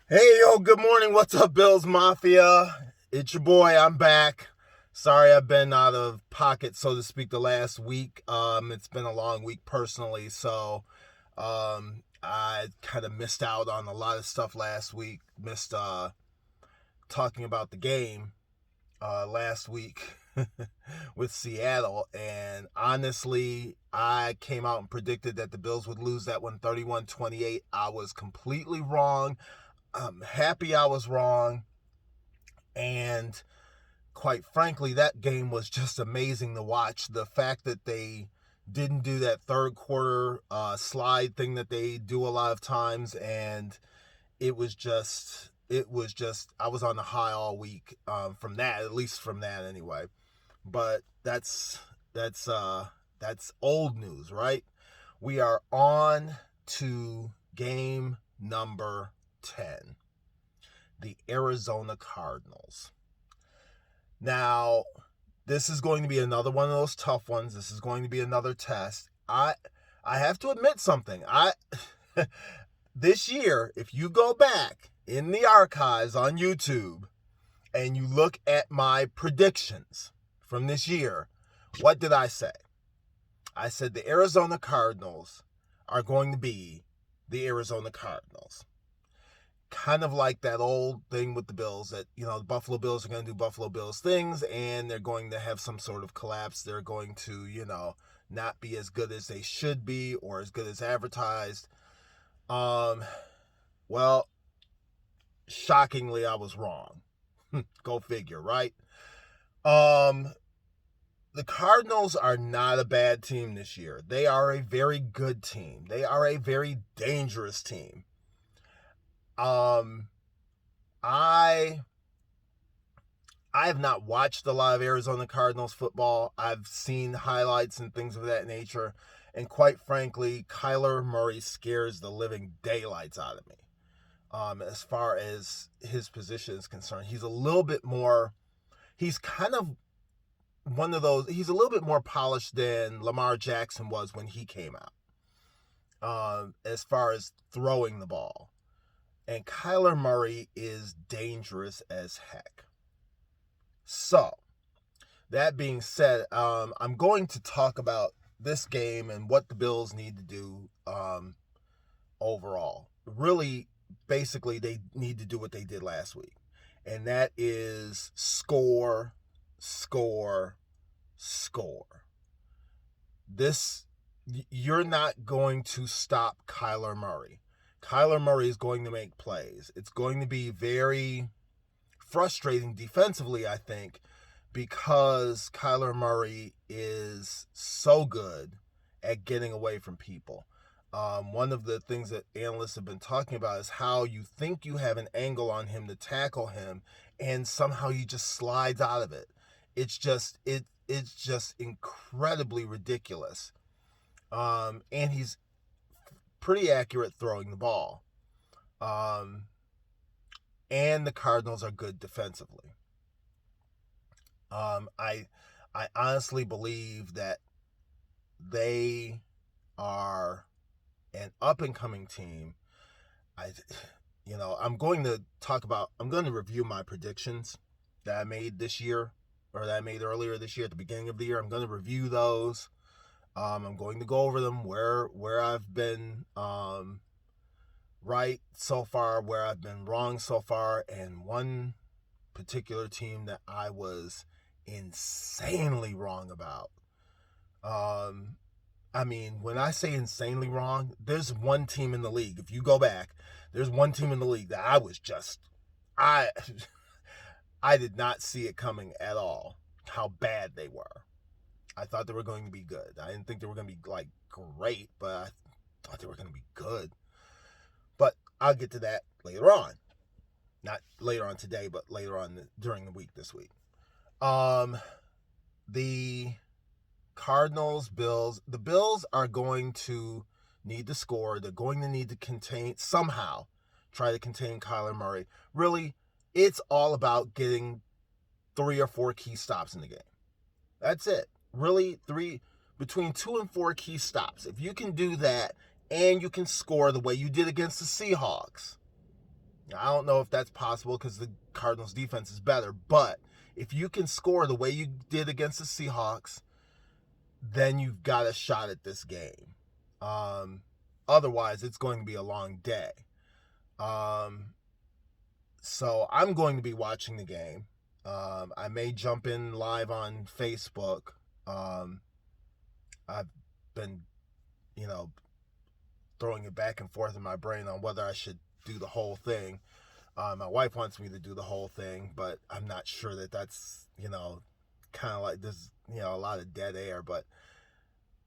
Hey, yo, good morning. What's up, Billsmafia? It's your boy. I'm back. Sorry I've been out of pocket, so to speak, the last week. It's been a long week personally, so I kind of missed out on a lot of stuff last week. Missed talking about the game last week with Seattle, and honestly, I came out and predicted that the Bills would lose that one 31-28. I was completely wrong. I'm happy I was wrong. And quite frankly, that game was just amazing to watch. The fact that they didn't do that third quarter slide thing that they do a lot of times, and I was on the high all week from that, at least from that anyway. But that's old news, right? We are on to game number 10, the Arizona Cardinals. Now, this is going to be another one of those tough ones. This is going to be another test. I have to admit something. This year, if you go back in the archives on YouTube and you look at my predictions from this year, what did I say? I said the Arizona Cardinals are going to be the Arizona Cardinals. Kind of like that old thing with the Bills that, the Buffalo Bills are going to do Buffalo Bills things and they're going to have some sort of collapse. They're going to, not be as good as they should be or as good as advertised. Well, shockingly, I was wrong. Go figure, right? Um, the Cardinals are not a bad team this year. They are a very good team. They are a very dangerous team. Um, I I have not watched a lot of Arizona Cardinals football. I've seen highlights and things of that nature. And quite frankly, Kyler Murray scares the living daylights out of me. As far as his position is concerned, he's kind of one of those, he's a little bit more polished than Lamar Jackson was when he came out, as far as throwing the ball. And Kyler Murray is dangerous as heck. So, that being said, I'm going to talk about this game and what the Bills need to do overall. Really, basically, they need to do what they did last week, and that is score, score, score. This, you're not going to stop Kyler Murray. Kyler Murray is going to make plays. It's going to be very frustrating defensively, I think, because Kyler Murray is so good at getting away from people. One of the things that analysts have been talking about is how you think you have an angle on him to tackle him, and somehow he just slides out of it. It's just incredibly ridiculous. And he's pretty accurate throwing the ball. Um, and the Cardinals are good defensively. I honestly believe that they are an up and coming team. I I'm going to review my predictions that I made this year, or that I made earlier this year at the beginning of the year. I'm going to review those. I'm going to go over them where I've been right so far, where I've been wrong so far, and one particular team that I was insanely wrong about. Um, I mean, when I say insanely wrong, there's one team in the league. If you go back, there's one team in the league that I I did not see it coming at all. How bad they were. I thought they were going to be good. I didn't think they were going to be like great, but I thought they were going to be good. But I'll get to that later on. Not later on today, but later on during the week this week. Um, the Cardinals, Bills. The Bills are going to need to score. They're going to need to try to contain Kyler Murray. Really, it's all about getting 3 or 4 key stops in the game. That's it. Really, between 2 and 4 key stops. If you can do that and you can score the way you did against the Seahawks, I don't know if that's possible because the Cardinals defense is better, but if you can score the way you did against the Seahawks, then you've got a shot at this game. Otherwise, it's going to be a long day. So I'm going to be watching the game. I may jump in live on Facebook. I've been, throwing it back and forth in my brain on whether I should do the whole thing. My wife wants me to do the whole thing, but I'm not sure that that's, kind of like there's, a lot of dead air, but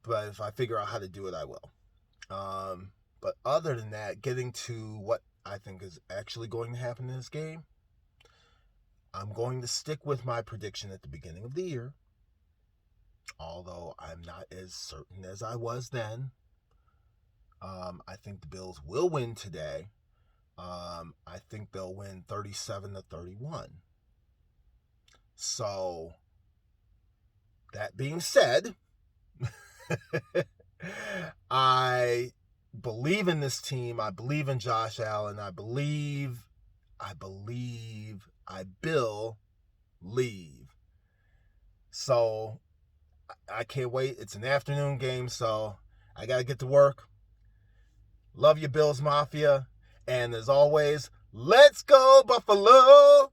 if I figure out how to do it, I will. But other than that, getting to what I think is actually going to happen in this game, I'm going to stick with my prediction at the beginning of the year, although I'm not as certain as I was then. I think the Bills will win today. I think they'll win 37-31. So, that being said, I believe in this team. I believe in Josh Allen. I believe I believe. So, I can't wait. It's an afternoon game, so I got to get to work. Love you, Billsmafia. And as always, let's go, Buffalo!